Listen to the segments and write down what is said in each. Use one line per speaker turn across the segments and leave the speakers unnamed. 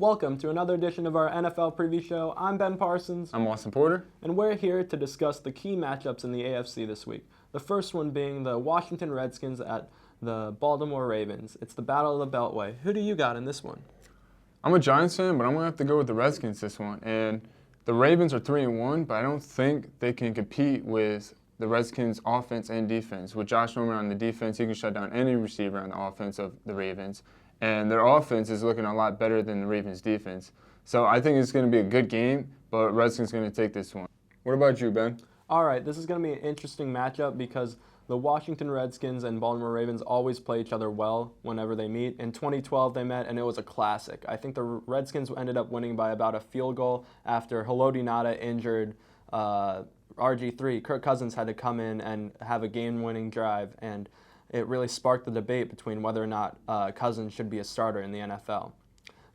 Welcome to another edition of our NFL preview show. I'm Ben Parsons.
I'm Austin Porter.
And we're here to discuss the key matchups in the AFC this week. The first one being the Washington Redskins at the Baltimore Ravens. It's the Battle of the Beltway. Who do you got in this one?
I'm a Giants fan, but I'm going to have to go with the Redskins this one. And the Ravens are 3-1, but I don't think they can compete with the Redskins' offense and defense. With Josh Norman on the defense, he can shut down any receiver on the offense of the Ravens. And their offense is looking a lot better than the Ravens' defense. So I think it's going to be a good game, but Redskins going to take this one. What about you, Ben?
All right, this is going to be an interesting matchup because the Washington Redskins and Baltimore Ravens always play each other well whenever they meet. In 2012, they met, and it was a classic. I think the Redskins ended up winning by about a field goal after Haloti Ngata injured RG3. Kirk Cousins had to come in and have a game-winning drive, and it really sparked the debate between whether or not Cousins should be a starter in the NFL.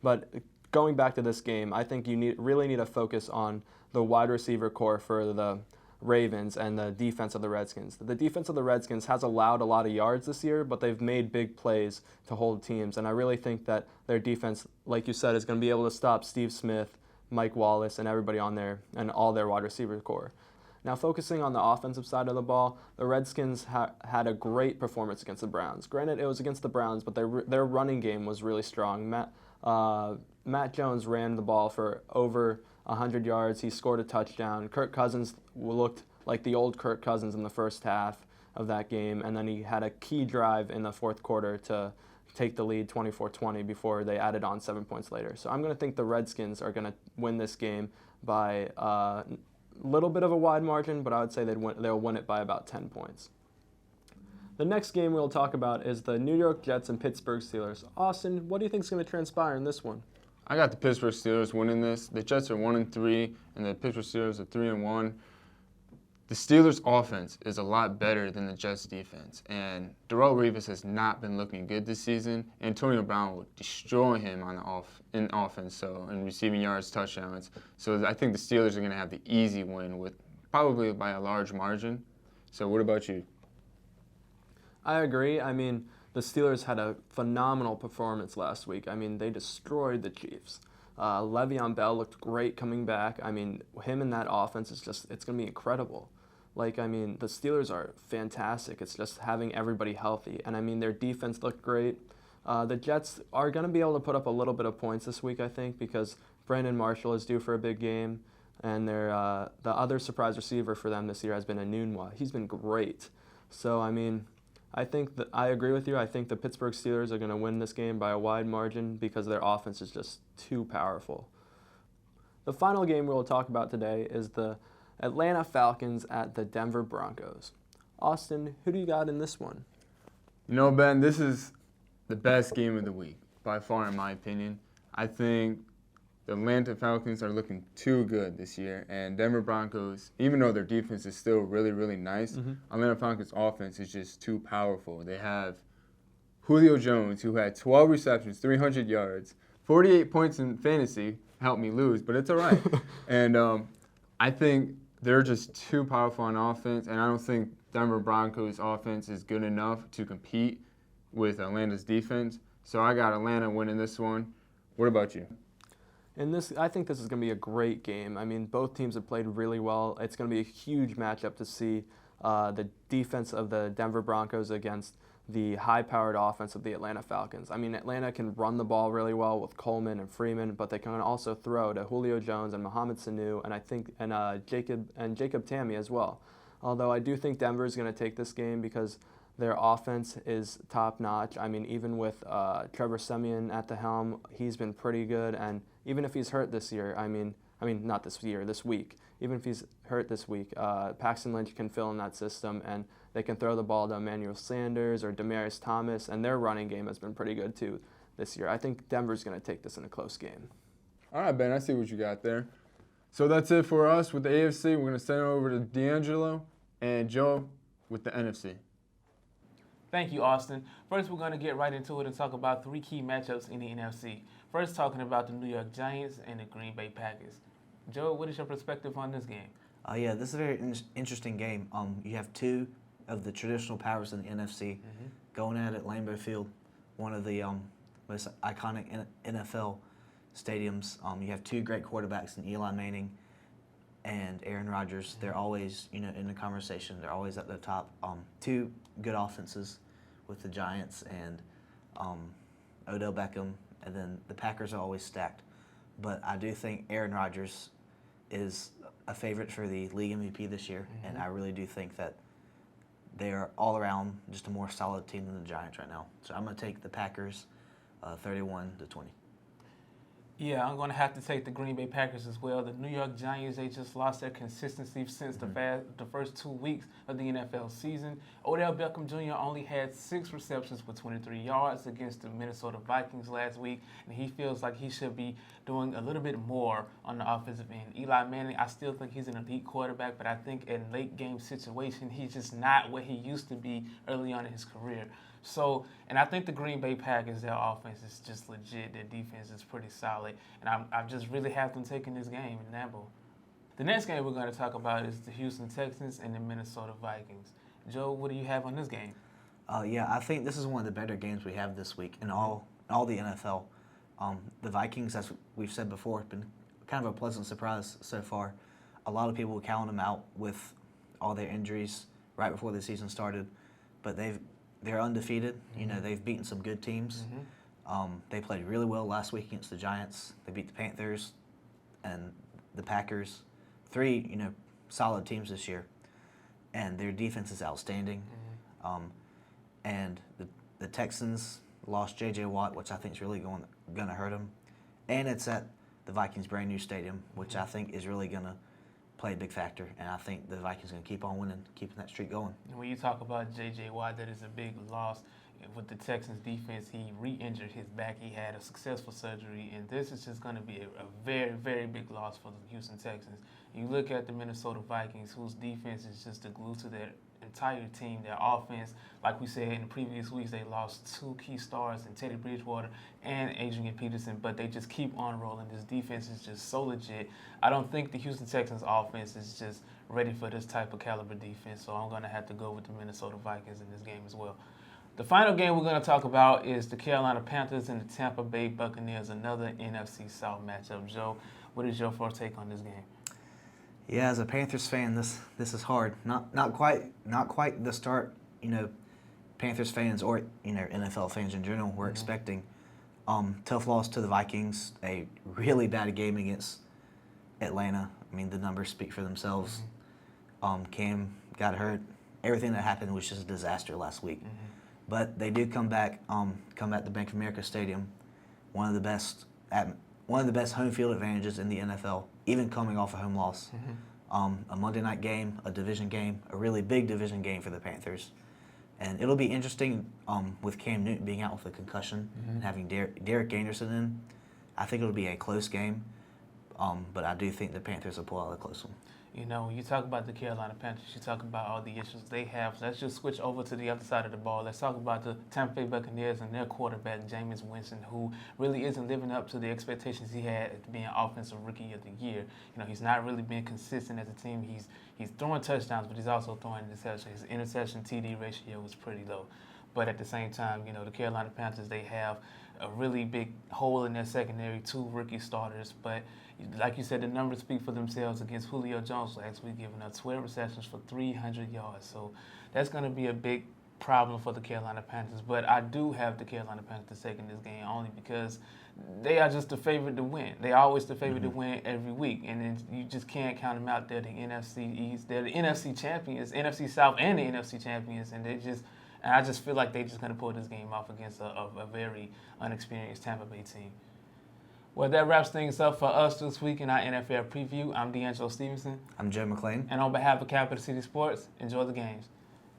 But going back to this game, I think you really need to focus on the wide receiver core for the Ravens and the defense of the Redskins. The defense of the Redskins has allowed a lot of yards this year, but they've made big plays to hold teams. And I really think that their defense, like you said, is going to be able to stop Steve Smith, Mike Wallace, and everybody on there and all their wide receiver core. Now, focusing on the offensive side of the ball, the Redskins had a great performance against the Browns. Granted, it was against the Browns, but their running game was really strong. Matt Jones ran the ball for over 100 yards. He scored a touchdown. Kirk Cousins looked like the old Kirk Cousins in the first half of that game, and then he had a key drive in the fourth quarter to take the lead 24-20 before they added on 7 points later. So I'm going to think the Redskins are going to win this game by little bit of a wide margin, but I would say they'll win it by about 10 points. The next game we'll talk about is the New York Jets and Pittsburgh Steelers. Austin, what do you think is going to transpire in this one?
I got the Pittsburgh Steelers winning this. The Jets are 1-3, and the Pittsburgh Steelers are 3-1. The Steelers' offense is a lot better than the Jets' defense, and Darrelle Revis has not been looking good this season. Antonio Brown will destroy him in offense, so in receiving yards, touchdowns. So I think the Steelers are going to have the easy win, with probably by a large margin. So what about you?
I agree. I mean, the Steelers had a phenomenal performance last week. I mean, they destroyed the Chiefs. Le'Veon Bell looked great coming back. I mean, him in that offense it's going to be incredible. The Steelers are fantastic. It's just having everybody healthy. And, I mean, their defense looked great. The Jets are going to be able to put up a little bit of points this week, I think, because Brandon Marshall is due for a big game. And the other surprise receiver for them this year has been Enunwa. He's been great. So, I mean, I think that I agree with you. I think the Pittsburgh Steelers are going to win this game by a wide margin because their offense is just too powerful. The final game we'll talk about today is the Atlanta Falcons at the Denver Broncos. Austin, who do you got in this one?
You know, Ben, this is the best game of the week, by far in my opinion. I think the Atlanta Falcons are looking too good this year, and Denver Broncos, even though their defense is still really, really nice, Atlanta Falcons' offense is just too powerful. They have Julio Jones, who had 12 receptions, 300 yards, 48 points in fantasy, helped me lose, but it's all right. And I think they're just too powerful on offense, and I don't think Denver Broncos' offense is good enough to compete with Atlanta's defense. So I got Atlanta winning this one. What about you?
I think this is going to be a great game. I mean, both teams have played really well. It's going to be a huge matchup to see the defense of the Denver Broncos against the high-powered offense of the Atlanta Falcons. I mean, Atlanta can run the ball really well with Coleman and Freeman, but they can also throw to Julio Jones and Mohamed Sanu, and Jacob Tamme as well. Although I do think Denver is going to take this game because their offense is top-notch. I mean, even with Trevor Siemian at the helm, he's been pretty good. And even if he's hurt this year, not this year, this week, even if he's hurt this week, Paxton Lynch can fill in that system, and they can throw the ball to Emmanuel Sanders or Demaryius Thomas, and their running game has been pretty good too this year. I think Denver's going to take this in a close game.
All right, Ben, I see what you got there. So that's it for us with the AFC. We're going to send it over to DeAngelo and Joe with the NFC.
Thank you, Austin. First, we're going to get right into it and talk about three key matchups in the NFC. First, talking about the New York Giants and the Green Bay Packers. Joe, what is your perspective on this game?
Yeah, this is a very interesting game. You have two of the traditional powers in the NFC going at it. Lambeau Field, one of the most iconic NFL stadiums. You have two great quarterbacks in Eli Manning and Aaron Rodgers. They're always, in the conversation. They're always at the top. Two good offenses with the Giants and Odell Beckham, and then the Packers are always stacked. But I do think Aaron Rodgers is a favorite for the league MVP this year, and I really do think that they are all around just a more solid team than the Giants right now. So I'm going to take the Packers 31-20.
Yeah, I'm going to have to take the Green Bay Packers as well. The New York Giants, they just lost their consistency since the first 2 weeks of the NFL season. Odell Beckham Jr. only had 6 receptions for 23 yards against the Minnesota Vikings last week, and he feels like he should be doing a little bit more on the offensive end. Eli Manning, I still think he's an elite quarterback, but I think in late game situation, he's just not what he used to be early on in his career. So, and I think the Green Bay Packers, their offense is just legit. Their defense is pretty solid. And I just really have them taking this game in Lambeau. The next game we're going to talk about is the Houston Texans and the Minnesota Vikings. Joe, what do you have on this game?
Yeah, I think this is one of the better games we have this week in all the NFL. The Vikings, as we've said before, have been kind of a pleasant surprise so far. A lot of people were counting them out with all their injuries right before the season started, but they're undefeated. They've beaten some good teams. They played really well last week against the Giants. They beat the Panthers and the Packers. 3, solid teams this year. And their defense is outstanding. And the Texans lost J.J. Watt, which I think is really going to hurt them. And it's at the Vikings' brand new stadium, which I think is really going to play a big factor, and I think the Vikings are going to keep on winning, keeping that streak going.
And when you talk about J.J. Watt, that is a big loss. With the Texans defense, he re-injured his back. He had a successful surgery, and this is just going to be a very, very big loss for the Houston Texans. You look at the Minnesota Vikings, whose defense is just the glue to their entire team. Their offense, like we said in the previous weeks, they lost 2 key stars in Teddy Bridgewater and Adrian Peterson, but they just keep on rolling. This defense is just so legit. I don't think the Houston Texans offense is just ready for this type of caliber defense, so I'm going to have to go with the Minnesota Vikings in this game as well. The final game we're going to talk about is the Carolina Panthers and the Tampa Bay Buccaneers, another NFC South matchup. Joe, what is your first take on this game?
Yeah, as a Panthers fan, this is hard. Not quite the start, Panthers fans or NFL fans in general were expecting. Tough loss to the Vikings, a really bad game against Atlanta. I mean, the numbers speak for themselves. Cam got hurt. Everything that happened was just a disaster last week. But they do come back at the Bank of America Stadium, one of the best home field advantages in the NFL, even coming off a home loss. A Monday night game, a division game, a really big division game for the Panthers. And it'll be interesting with Cam Newton being out with a concussion and having Derek Anderson in. I think it'll be a close game, but I do think the Panthers will pull out a close one.
When you talk about the Carolina Panthers, you talk about all the issues they have. So let's just switch over to the other side of the ball. Let's talk about the Tampa Bay Buccaneers and their quarterback, Jameis Winston, who really isn't living up to the expectations he had at being Offensive Rookie of the Year. He's not really been consistent as a team. He's throwing touchdowns, but he's also throwing interceptions. His interception-TD ratio is pretty low. But at the same time, the Carolina Panthers, they have a really big hole in their secondary, 2 rookie starters. But like you said, the numbers speak for themselves against Julio Jones last week, giving up 12 receptions for 300 yards. So that's going to be a big problem for the Carolina Panthers. But I do have the Carolina Panthers taking this game only because they are just the favorite to win. They are always the favorite to win every week. And then you just can't count them out. They're the NFC East. They're the NFC champions, NFC South and the NFC champions. And I just feel like they're just going to pull this game off against a very unexperienced Tampa Bay team. Well, that wraps things up for us this week in our NFL preview. I'm DeAngelo Stevenson.
I'm Joe McLean.
And on behalf of Capital City Sports, enjoy the games.